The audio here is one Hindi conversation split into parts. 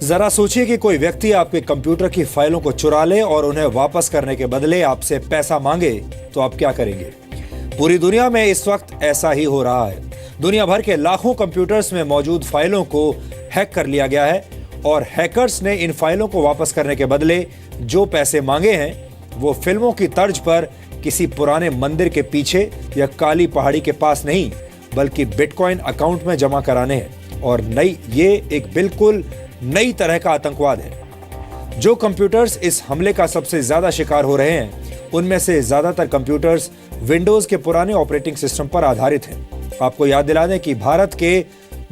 जरा सोचिए कि कोई व्यक्ति आपके कंप्यूटर की फाइलों को चुरा ले और उन्हें वापस करने के बदले आपसे पैसा मांगे तो आप क्या करेंगे। पूरी दुनिया में इस वक्त ऐसा ही हो रहा है। दुनिया भर के लाखों कंप्यूटर्स में मौजूद फाइलों को हैक कर लिया गया है और हैकर्स ने इन फाइलों को वापस करने के बदले जो पैसे मांगे हैं वो फिल्मों की तर्ज पर किसी पुराने मंदिर के पीछे या काली पहाड़ी के पास नहीं, बल्कि बिटकॉइन अकाउंट में जमा कराने हैं। और ये एक बिल्कुल नई तरह का आतंकवाद है। जो कंप्यूटर्स इस हमले का सबसे ज्यादा शिकार हो रहे हैं उनमें से ज्यादातर कंप्यूटर्स विंडोज के पुराने ऑपरेटिंग सिस्टम पर आधारित हैं। आपको याद दिला दें कि भारत के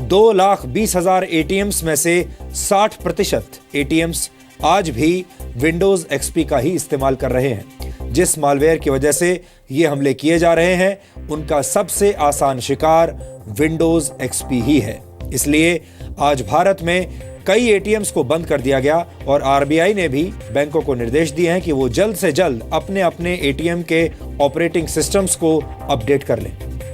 2,20,000 एटीएम्स में से 60% एटीएम्स आज भी विंडोज एक्सपी का ही इस्तेमाल कर रहे हैं। जिस मालवेयर की वजह से ये हमले किए जा रहे हैं उनका सबसे आसान शिकार विंडोज एक्सपी ही है। इसलिए आज भारत में कई एटीएम्स को बंद कर दिया गया और आरबीआई ने भी बैंकों को निर्देश दिए हैं कि वो जल्द से जल्द अपने अपने एटीएम के ऑपरेटिंग सिस्टम्स को अपडेट कर लें।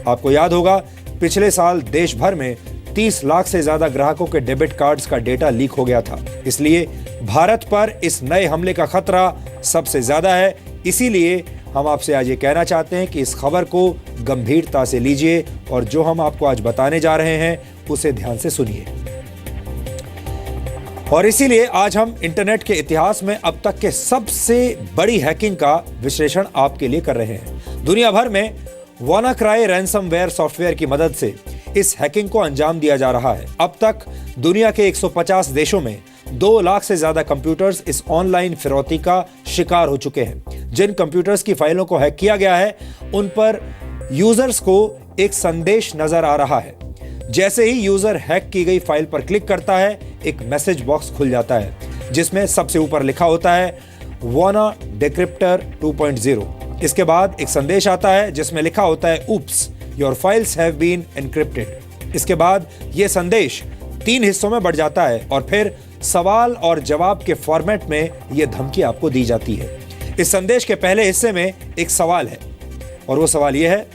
आपको याद होगा पिछले साल देश भर में 30 लाख से ज्यादा ग्राहकों के डेबिट कार्ड्स का डेटा लीक हो गया था। इसलिए भारत पर इस नए हमले का खतरा सबसे ज्यादा है। इसीलिए हम आपसे आज ये कहना चाहते हैं कि इस खबर को गंभीरता से लीजिए और जो हम आपको आज बताने जा रहे हैं उसे ध्यान से सुनिए। और इसीलिए आज हम इंटरनेट के इतिहास में अब तक के सबसे बड़ी हैकिंग का विश्लेषण आपके लिए कर रहे हैं। दुनिया भर में वानाक्राई रैंसमवेयर सॉफ्टवेयर की मदद से इस हैकिंग को अंजाम दिया जा रहा है। अब तक दुनिया के 150 देशों में 2 लाख से ज्यादा कंप्यूटर्स इस ऑनलाइन फिरौती का शिकार हो चुके हैं। जिन कंप्यूटर्स की फाइलों को हैक किया गया है उन पर यूजर्स को एक संदेश नजर आ रहा है। जैसे ही यूजर हैक की गई फाइल पर क्लिक करता है एक मैसेज बॉक्स खुल जाता है जिसमें सबसे ऊपर लिखा होता है वाना डिक्रिप्टर 2.0। इसके बाद एक संदेश आता है जिसमें लिखा होता है oops your files have been encrypted. इसके बाद यह संदेश 3 हिस्सों में बढ़ जाता है और फिर सवाल और जवाब के फॉर्मेट में यह धमकी आपको दी जाती है। इस संदेश के पहले हिस्से में एक सवाल है और वो सवाल यह है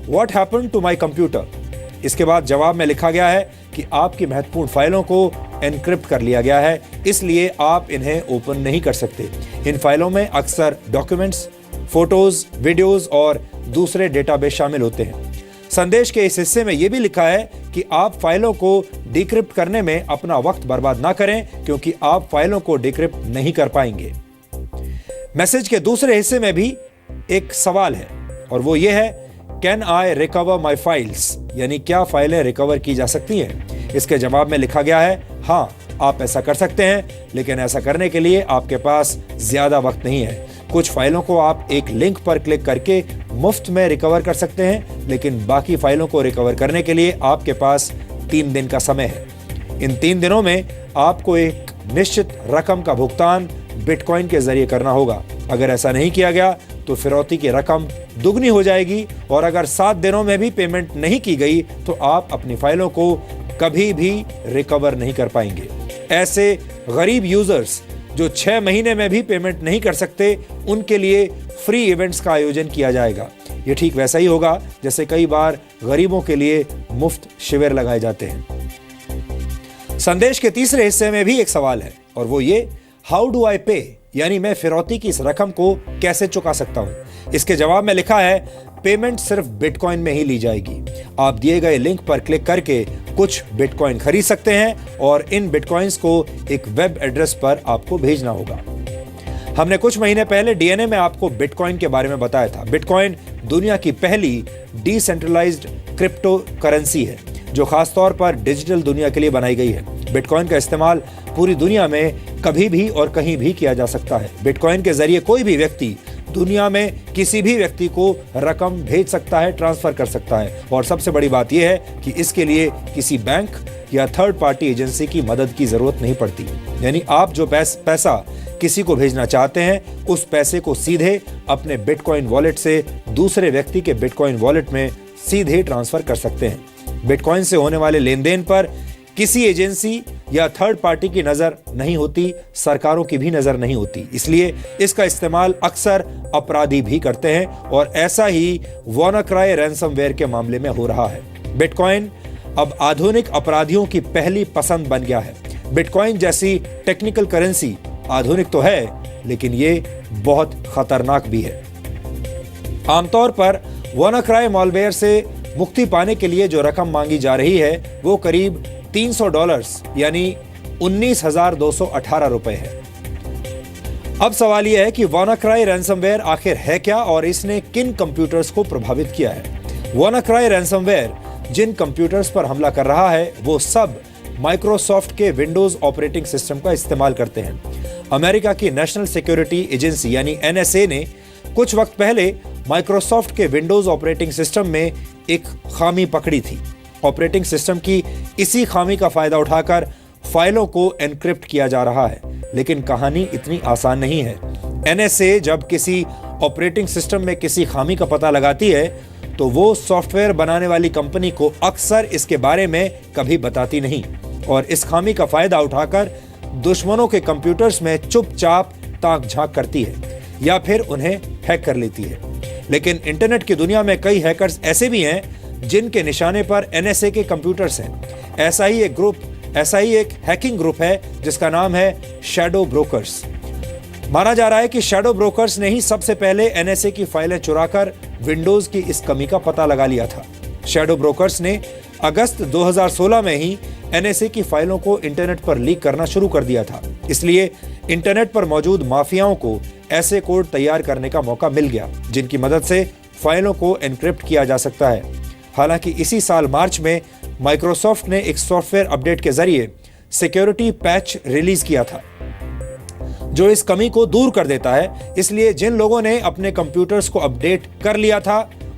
what happened to my computer. इसके बाद जवाब में लिखा गया है कि आपकी महत्वपूर्ण फाइलों को एनक्रिप्ट कर लिया गया है, इसलिए आप इन्हें ओपन नहीं कर सकते। इन फाइलों में अक्सर डॉक्यूमेंट्स, फोटोज, वीडियोज और दूसरे डेटाबेस शामिल होते हैं। संदेश के इस हिस्से में यह भी लिखा है कि आप फाइलों को डिक्रिप्ट करने में अपना वक्त बर्बाद ना करें क्योंकि आप फाइलों को डिक्रिप्ट नहीं कर पाएंगे। मैसेज के दूसरे हिस्से में भी एक सवाल है और वो ये है can I recover my files, यानी क्या फाइलें रिकवर की जा सकती हैं। इसके जवाब में लिखा गया है हाँ आप ऐसा कर सकते हैं, लेकिन ऐसा करने के लिए आपके पास ज्यादा वक्त नहीं है। कुछ फाइलों को आप एक लिंक पर क्लिक करके मुफ्त में रिकवर कर सकते हैं, लेकिन बाकी फाइलों को रिकवर करने के लिए आपके पास 3 दिन का समय है। इन 3 दिनों में आपको एक निश्चित रकम का भुगतान बिटकॉइन के जरिए करना होगा। अगर ऐसा नहीं किया गया तो फिरौती की रकम दुगनी हो जाएगी और अगर 7 दिनों में भी पेमेंट नहीं की गई तो आप अपनी फाइलों को कभी भी रिकवर नहीं कर पाएंगे। ऐसे गरीब यूजर्स जो 6 महीने में भी पेमेंट नहीं कर सकते उनके लिए फ्री इवेंट्स का आयोजन किया जाएगा। ये ठीक वैसा ही होगा जैसे कई बार गरीबों के लिए मुफ्त शिविर लगाए जाते हैं। संदेश के तीसरे हिस्से में भी एक सवाल है और वो ये हाउ डू आई पे, यानी मैं फिरौती की इस रकम को कैसे चुका सकता हूं। इसके जवाब में लिखा है पेमेंट सिर्फ बिटकॉइन में ही ली जाएगी। आप दिए गए लिंक पर क्लिक करके कुछ बिटकॉइन खरीद सकते हैं और इन बिटकॉइंस को एक वेब एड्रेस पर आपको भेजना होगा। हमने कुछ महीने पहले डीएनए में आपको बिटकॉइन के बारे में बताया था। बिटकॉइन दुनिया की पहली डिसेंट्रलाइज्ड क्रिप्टो करेंसी है जो खासतौर पर डिजिटल दुनिया के लिए बनाई गई है। बिटकॉइन का इस्तेमाल पूरी दुनिया में कभी भी और कहीं भी किया जा सकता है। बिटकॉइन के जरिए कोई भी व्यक्ति दुनिया में किसी भी व्यक्ति को रकम भेज सकता है, ट्रांसफर कर सकता है और सबसे बड़ी बात यह है कि इसके लिए किसी बैंक या थर्ड पार्टी एजेंसी की मदद की जरूरत नहीं पड़ती। यानी आप जो पैसा किसी को भेजना चाहते हैं उस पैसे को सीधे अपने बिटकॉइन वॉलेट से दूसरे व्यक्ति के बिटकॉइन वॉलेट में सीधे ट्रांसफर कर सकते हैं। बिटकॉइन से होने वाले लेन देन पर किसी एजेंसी या थर्ड पार्टी की नजर नहीं होती, सरकारों की भी नजर नहीं होती। इसलिए इसका इस्तेमाल अक्सर अपराधी भी करते हैं और ऐसा ही वानाक्राई रैंसमवेयर के मामले में हो रहा है। बिटकॉइन अब आधुनिक अपराधियों की पहली पसंद बन गया है। बिटकॉइन जैसी टेक्निकल करेंसी आधुनिक तो है, लेकिन ये बहुत खतरनाक भी है। आमतौर पर WannaCry मॉलवेयर से मुक्ति पाने के लिए जो रकम मांगी जा रही है वो करीब $300 यानी 19,218 रुपए है। अब सवाल यह है कि WannaCry रैंसमवेयर आखिर है क्या और इसने किन कंप्यूटर्स को प्रभावित किया है। WannaCry रैंसमवेयर जिन कंप्यूटर्स पर हमला कर रहा है वो सब माइक्रोसॉफ्ट के विंडोज ऑपरेटिंग सिस्टम का इस्तेमाल करते हैं। अमेरिका की नेशनल सिक्योरिटी एजेंसी यानी NSA ने कुछ वक्त पहले माइक्रोसॉफ्ट के विंडोज ऑपरेटिंग सिस्टम में एक खामी पकड़ी थी। ऑपरेटिंग सिस्टम की इसी खामी का फायदा उठाकर फाइलों को एनक्रिप्ट किया जा रहा है, लेकिन कहानी इतनी आसान नहीं है। NSA जब किसी ऑपरेटिंग सिस्टम में किसी खामी का पता लगाती है तो वो सॉफ्टवेयर बनाने वाली कंपनी को अक्सर इसके बारे में कभी बताती नहीं और इस खामी का फायदा उठाकर दुश्मनों के कंप्यूटर्स में चुपचाप ताक झांक करती है या फिर उन्हें हैक कर लेती है। लेकिन इंटरनेट की दुनिया में कई हैकर्स ऐसे भी हैं जिनके निशाने पर NSA के कंप्यूटर्स हैं। ऐसा ही एक हैकिंग ग्रुप है जिसका नाम है शैडो ब्रोकर्स। माना जा रहा है कि शैडो ब्रोकर्स ने ही सबसे पहले NSA की फाइलें चुराकर विंडोज की इस कमी का पता लगा लिया था। शैडो ब्रोकर्स ने अगस्त 2016 में ही NSA की फाइलों को इंटरनेट पर लीक करना शुरू कर दिया था। इसलिए इंटरनेट पर मौजूद माफियाओं को ऐसे कोड तैयार करने का मौका मिल गया जिनकी मदद से फाइलों को एनक्रिप्ट किया जा सकता है। हालांकि इसी साल मार्च में माइक्रोसॉफ्ट ने एक सॉफ्टवेयर अपडेट के जरिए सिक्योरिटी पैच रिलीज किया था जो इस कमी को दूर कर देता है। इसलिए जिन लोगों ने अपने कंप्यूटर्स को अपडेट कर लिया था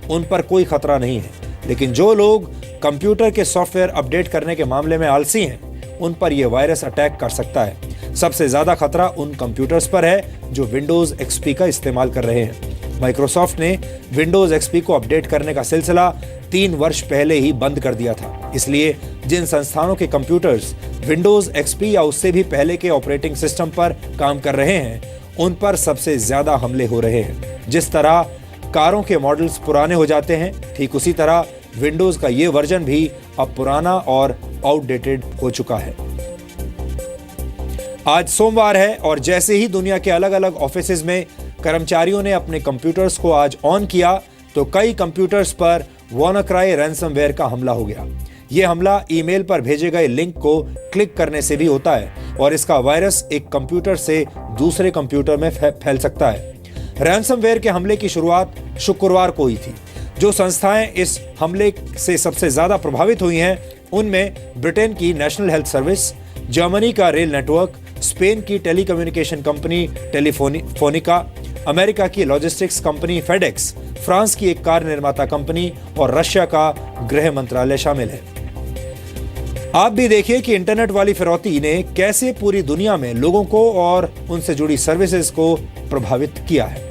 उन पर कोई खतरा नहीं है, लेकिन जो लोग कंप्यूटर के सॉफ्टवेयर अपडेट करने के मामले में आलसी हैं उन पर यह वायरस अटैक कर सकता है। सबसे ज्यादा खतरा उन कंप्यूटर्स पर है जो विंडोज XP का इस्तेमाल कर रहे हैं। माइक्रोसॉफ्ट ने विंडोज XP को अपडेट करने का सिलसिला 3 वर्ष पहले ही बंद कर दिया था। इसलिए जिन संस्थानों के कंप्यूटर्स विंडोज XP या उससे भी पहले के ऑपरेटिंग सिस्टम पर काम कर रहे हैं उन पर सबसे ज्यादा हमले हो रहे हैं। जिस तरह कारों के मॉडल्स पुराने हो जाते हैं, ठीक उसी तरह विंडोज का ये वर्जन भी अब पुराना और आउटडेटेड हो चुका है। आज सोमवार है और जैसे ही दुनिया के अलग अलग ऑफिसेज में कर्मचारियों ने अपने कंप्यूटर्स को आज ऑन किया तो कई कंप्यूटर्स पर WannaCry रैंसमवेयर का हमला हो गया। यह हमला ईमेल पर भेजे गए लिंक को क्लिक करने से भी होता है और इसका वायरस एक कंप्यूटर से दूसरे कंप्यूटर में फैल सकता है। रैंसमवेयर के हमले की शुरुआत शुक्रवार को हुई थी। जो संस्थाएं इस हमले से सबसे ज्यादा प्रभावित हुई हैं उनमें ब्रिटेन की नेशनल हेल्थ सर्विस, जर्मनी का रेल नेटवर्क, स्पेन की टेलीकम्युनिकेशन कंपनी टेलीफोनिका, अमेरिका की लॉजिस्टिक्स कंपनी फेडेक्स, फ्रांस की एक कार निर्माता कंपनी और रशिया का गृह मंत्रालय शामिल है। आप भी देखिए कि इंटरनेट वाली फिरौती ने कैसे पूरी दुनिया में लोगों को और उनसे जुड़ी सर्विसेज को प्रभावित किया है।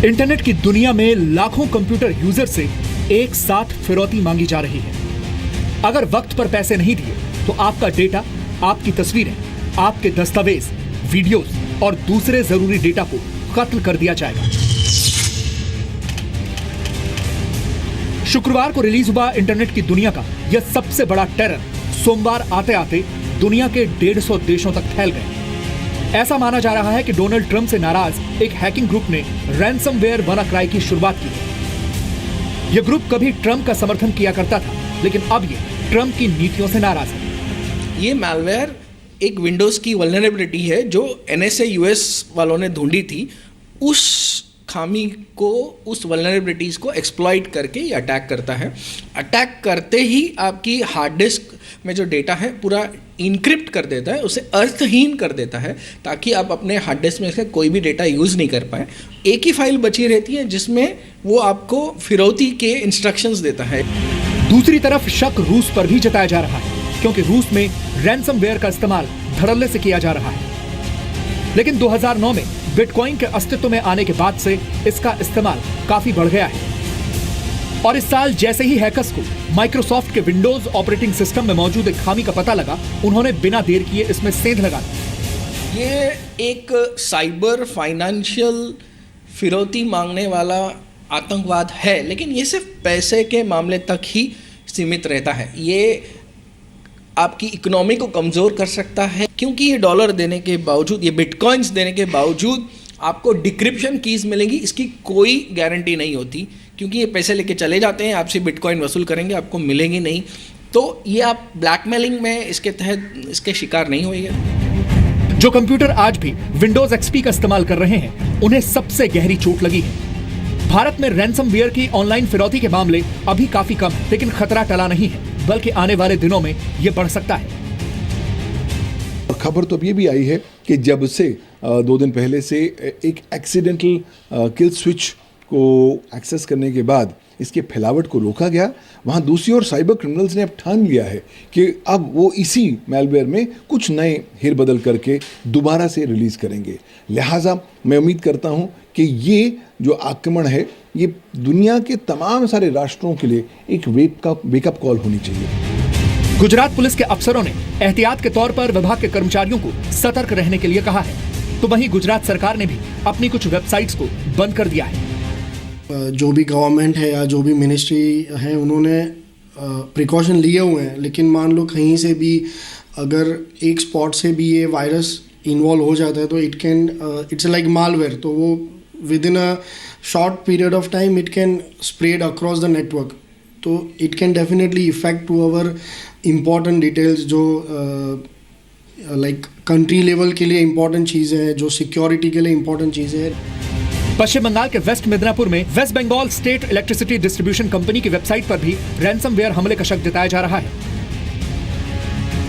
इंटरनेट की दुनिया में लाखों कंप्यूटर यूजर से एक साथ फिरौती मांगी जा रही है। अगर वक्त पर पैसे नहीं दिए तो आपका डेटा, आपकी तस्वीरें, आपके दस्तावेज, वीडियोस और दूसरे जरूरी डेटा को कत्ल कर दिया जाएगा। शुक्रवार को रिलीज हुआ इंटरनेट की दुनिया का यह सबसे बड़ा टेरर सोमवार आते आते दुनिया के 150 देशों तक फैल गए। ऐसा माना जा रहा है कि डोनाल्ड ट्रंप से नाराज एक हैकिंग ग्रुप ने रैंसमवेयर WannaCry की शुरुआत की है। यह ग्रुप कभी ट्रंप का समर्थन किया करता था, लेकिन अब ये ट्रंप की नीतियों से नाराज है। ये मैलवेयर एक विंडोज की वल्नरेबिलिटी है जो NSA US वालों ने ढूंढी थी। उस खामी को, उस वल्नरेबिलिटीज को एक्सप्लॉइट करके ये अटैक करता है। अटैक करते ही आपकी हार्ड डिस्क में जो डेटा है पूरा इनक्रिप्ट कर देता है, उसे अर्थहीन कर देता है, ताकि आप अपने हार्ड डिस्क में से कोई भी डेटा यूज़ नहीं कर पाए। एक ही फाइल बची रहती है जिसमें वो आपको फिरौती के इंस्ट्रक्शंस देता है। दूसरी तरफ शक रूस पर भी जताया जा रहा है, क्योंकि रूस में रैंसमवेयर का इस्तेमाल धड़ल्ले से किया जा रहा है। लेकिन 2009 में बिटकॉइन के अस्तित्व में आने के बाद से इसका इस्तेमाल काफी बढ़ गया है। और इस साल जैसे ही हैकर्स को माइक्रोसॉफ्ट के विंडोज ऑपरेटिंग सिस्टम में मौजूद एक खामी का पता लगा, उन्होंने बिना देर किए इसमें सेंध लगा दी। ये एक साइबर फाइनेंशियल फिरौती मांगने वाला आतंकवाद है, लेकिन ये सिर्फ पैसे के मामले तक ही सीमित रहता है। ये आपकी इकोनॉमी को कमज़ोर कर सकता है, क्योंकि ये डॉलर देने के बावजूद, ये बिटकॉइंस देने के बावजूद आपको डिक्रिप्शन कीज़ मिलेंगी, इसकी कोई गारंटी नहीं होती, क्योंकि ये पैसे लेके चले जाते हैं, आपसे बिटकॉइन वसूल करेंगे, आपको मिलेंगी नहीं। तो ये आप ब्लैकमेलिंग में इसके तहत इसके शिकार नहीं होइए। जो कंप्यूटर आज भी विंडोज एक्सपी का इस्तेमाल कर रहे हैं, उन्हें सबसे गहरी चोट लगी है। भारत में रैंसमवेयर की ऑनलाइन फिरौती के मामले अभी काफी कम है, लेकिन खतरा टला नहीं है, बल्कि आने वाले दिनों में यह बढ़ सकता है। खबर तो अब ये भी आई है कि जब से 2 दिन पहले से एक एक्सीडेंटल किल स्विच को एक्सेस करने के बाद इसके फैलावट को रोका गया, वहाँ दूसरी ओर साइबर क्रिमिनल्स ने अब ठान लिया है कि अब वो इसी मैलवेयर में कुछ नए हेर बदल करके दोबारा से रिलीज़ करेंगे। लिहाजा मैं उम्मीद करता हूँ कि ये जो आक्रमण है, ये दुनिया के तमाम सारे राष्ट्रों के लिए एक वेकअप कॉल होनी चाहिए। गुजरात पुलिस के अफसरों ने एहतियात के तौर पर विभाग के कर्मचारियों को सतर्क रहने के लिए कहा है, तो वहीं गुजरात सरकार ने भी अपनी कुछ वेबसाइट्स को बंद कर दिया है। जो भी गवर्नमेंट है या जो भी मिनिस्ट्री है, उन्होंने प्रिकॉशन लिए हुए हैं, लेकिन मान लो कहीं से भी अगर एक स्पॉट से भी ये वायरस इन्वॉल्व हो जाता है तो इट्स लाइक मालवेयर, तो वो within a short period of time it can spread across the network, तो it can definitely effect to our important details, जो लाइक कंट्री लेवल के लिए इम्पॉर्टेंट चीज़ें हैं, जो सिक्योरिटी के लिए इम्पॉर्टेंट चीज़ें हैं। पश्चिम बंगाल के वेस्ट मिदनापुर में West Bengal state electricity distribution company की वेबसाइट पर भी रैंसमवेयर हमले का शक जताया जा रहा है।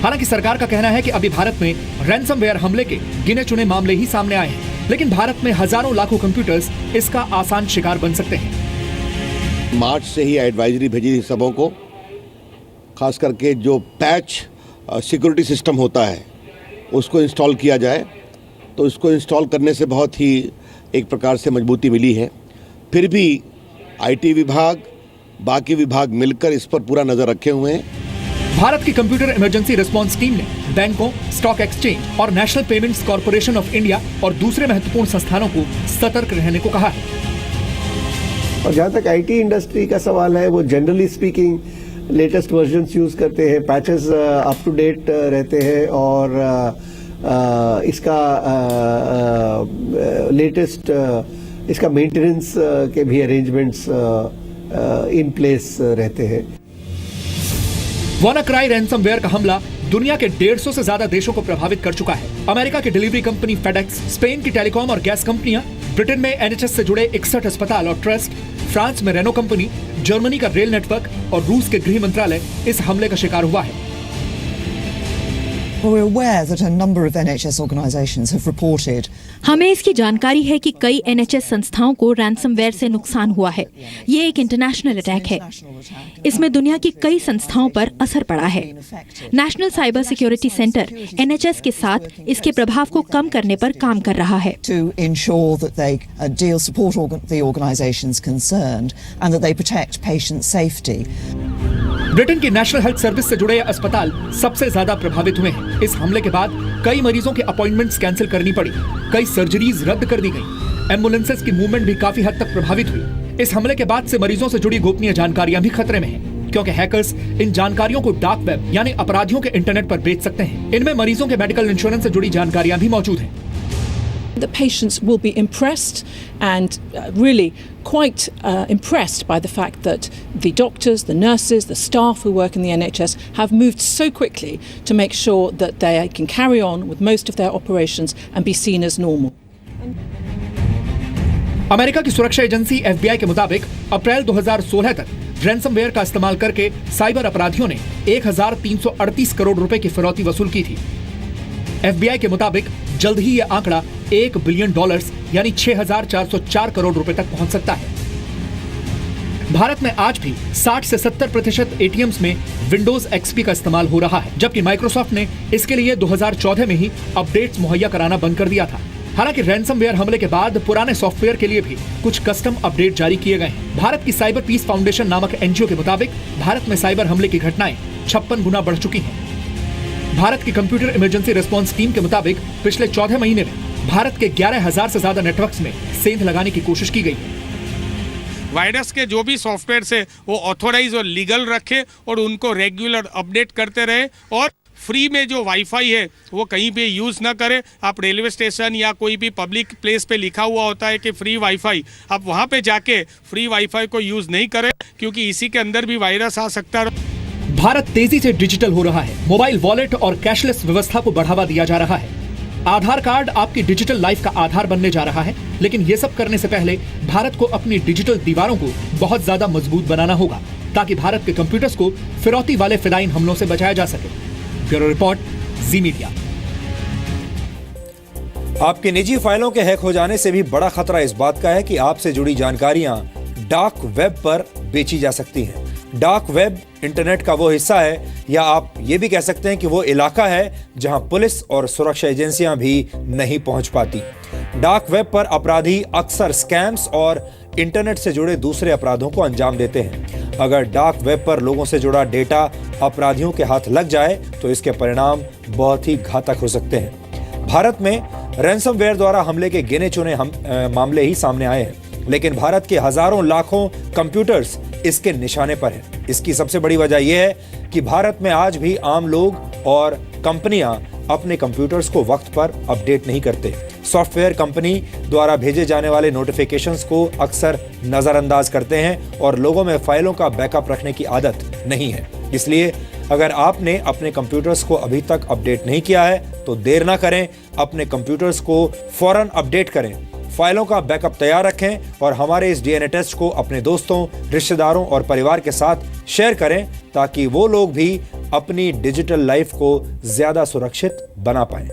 हालांकि सरकार का कहना है कि अभी भारत में रैंसमवेयर हमले के गिने चुने मामले ही सामने आए हैं, लेकिन भारत में हजारों लाखों कंप्यूटर्स इसका आसान शिकार बन सकते हैं। मार्च से ही एडवाइजरी भेजी थी सबों को, खास करके जो पैच सिक्योरिटी सिस्टम होता है उसको इंस्टॉल किया जाए, तो इसको इंस्टॉल करने से बहुत ही एक प्रकार से मजबूती मिली है। फिर भी आईटी विभाग, बाकी विभाग मिलकर इस पर पूरा नजर रखे हुए हैं। भारत की कंप्यूटर इमरजेंसी रिस्पांस टीम ने बैंकों, स्टॉक एक्सचेंज और national payments corporation of India और दूसरे महत्वपूर्ण संस्थानों को सतर्क रहने को कहा है। और जहाँ तक आईटी इंडस्ट्री का सवाल है, वो generally speaking latest versions use करते हैं, पैचेस अप टू डेट रहते हैं, और इसका लेटेस्ट इसका मेंटेनेंस के भी अरेंजमेंट्स इन प्लेस रहते हैं। WannaCry रैंसमवेयर का हमला दुनिया के 150 से ज्यादा देशों को प्रभावित कर चुका है। अमेरिका की डिलीवरी कंपनी फेडेक्स, स्पेन की टेलीकॉम और गैस कंपनियां, ब्रिटेन में NHS से जुड़े 61 अस्पताल और ट्रस्ट, फ्रांस में रेनो कंपनी, जर्मनी का रेल नेटवर्क और रूस के गृह मंत्रालय इस हमले का शिकार हुआ है। We're aware that a number of NHS organisations have reported. हमें इसकी जानकारी है कि कई NHS संस्थाओं को रैंसमवेयर से नुकसान हुआ है। ये एक इंटरनेशनल अटैक है। इसमें दुनिया की कई संस्थाओं पर असर पड़ा है। National cyber security centre NHS के साथ इसके प्रभाव को कम करने पर काम कर रहा है। To ensure that they support the organisations concerned and that they protect patient safety. Britain की नेशनल हेल्थ सर्विस से जुड़े अस्पताल सबसे ज्यादा प्रभावित हुए हैं। इस हमले के बाद कई मरीजों के अपॉइंटमेंट्स कैंसिल करनी पड़ी, कई सर्जरीज रद्द कर दी गई, एम्बुलेंसेस की मूवमेंट भी काफी हद तक प्रभावित हुई। इस हमले के बाद से मरीजों से जुड़ी गोपनीय जानकारियां भी खतरे में हैं, क्योंकि हैकर्स इन जानकारियों को डार्क वेब यानी अपराधियों के इंटरनेट पर बेच सकते हैं। इनमें मरीजों के मेडिकल इंश्योरेंस से जुड़ी जानकारियां भी मौजूद हैं। The patients will be impressed and really quite impressed by the fact that the doctors, the nurses, the staff who work in the NHS have moved so quickly to make sure that they can carry on with most of their operations and be seen as normal. America की सुरक्षा एजेंसी FBI के मुताबिक अप्रैल 2016 तक रैंसमवेयर का इस्तेमाल करके साइबर अपराधियों ने 1338 करोड़ रुपए की फिरौती वसूल की थी। FBI के मुताबिक जल्द ही यह आंकड़ा $1 बिलियन यानी 6404 करोड़ रुपए तक पहुंच सकता है। भारत में आज भी 60 से 70% ATMs में विंडोज XP का इस्तेमाल हो रहा है, जबकि माइक्रोसॉफ्ट ने इसके लिए 2014 में ही अपडेट्स मुहैया कराना बंद कर दिया था। हालांकि रैंसमवेयर हमले के बाद पुराने सॉफ्टवेयर के लिए भी कुछ कस्टम अपडेट जारी किए गए हैं। भारत की साइबर पीस फाउंडेशन नामक NGO के मुताबिक भारत में साइबर हमले की घटनाएं 56 गुना बढ़ चुकी हैं। भारत की कंप्यूटर इमरजेंसी रिस्पांस टीम के मुताबिक पिछले 14 महीने में भारत के 11,000 से ज्यादा नेटवर्क्स में सेंध लगाने की कोशिश की गई है। वायरस के जो भी सॉफ्टवेयर है वो ऑथोराइज और लीगल रखे और उनको रेगुलर अपडेट करते रहे, और फ्री में जो वाईफाई है वो कहीं पे यूज़ ना करें। आप रेलवे स्टेशन या कोई भी पब्लिक प्लेस पे लिखा हुआ होता है कि फ्री वाईफाई, आप वहाँ पे जाके फ्री वाईफाई को यूज़ नहीं करें, क्योंकि इसी के अंदर भी वायरस आ सकता है। भारत तेजी से डिजिटल हो रहा है। मोबाइल वॉलेट और कैशलेस व्यवस्था को बढ़ावा दिया जा रहा है। आधार कार्ड आपकी डिजिटल लाइफ का आधार बनने जा रहा है, लेकिन ये सब करने से पहले भारत को अपनी डिजिटल दीवारों को बहुत ज्यादा मजबूत बनाना होगा, ताकि भारत के कंप्यूटर्स को फिरौती वाले फिलाइन हमलों से बचाया जा सके। ब्यूरो रिपोर्ट, जी मीडिया। आपकी निजी फाइलों के हैक हो जाने से भी बड़ा खतरा इस बात का है कि आपसे जुड़ी जानकारियां डार्क वेब पर बेची जा सकती हैं। डार्क वेब इंटरनेट का वो हिस्सा है, या आप ये भी कह सकते हैं कि वो इलाका है जहां पुलिस और सुरक्षा एजेंसियां भी नहीं पहुंच पाती। डार्क वेब पर अपराधी अक्सर स्कैम्स और इंटरनेट से जुड़े दूसरे अपराधों को अंजाम देते हैं। अगर डार्क वेब पर लोगों से जुड़ा डेटा अपराधियों के हाथ लग जाए तो इसके परिणाम बहुत ही घातक हो सकते हैं। भारत में रैंसमवेयर द्वारा हमले के गिने चुने मामले ही सामने आए हैं, लेकिन भारत के हजारों लाखों कंप्यूटर्स इसके निशाने पर हैं। इसकी सबसे बड़ी वजह यह है कि भारत में आज भी आम लोग और कंपनियां अपने कंप्यूटर्स को वक्त पर अपडेट नहीं करते। सॉफ्टवेयर कंपनी द्वारा भेजे जाने वाले नोटिफिकेशंस को अक्सर नजरअंदाज करते हैं और लोगों में फाइलों का बैकअप रखने की आदत नहीं है। इसलिए अगर आपने अपने कंप्यूटर्स को अभी तक अपडेट नहीं किया है तो देर ना करें, अपने कंप्यूटर्स को फौरन अपडेट करें, फाइलों का बैकअप तैयार रखें और हमारे इस DNA टेस्ट को अपने दोस्तों, रिश्तेदारों और परिवार के साथ शेयर करें, ताकि वो लोग भी अपनी डिजिटल लाइफ को ज्यादा सुरक्षित बना पाएं।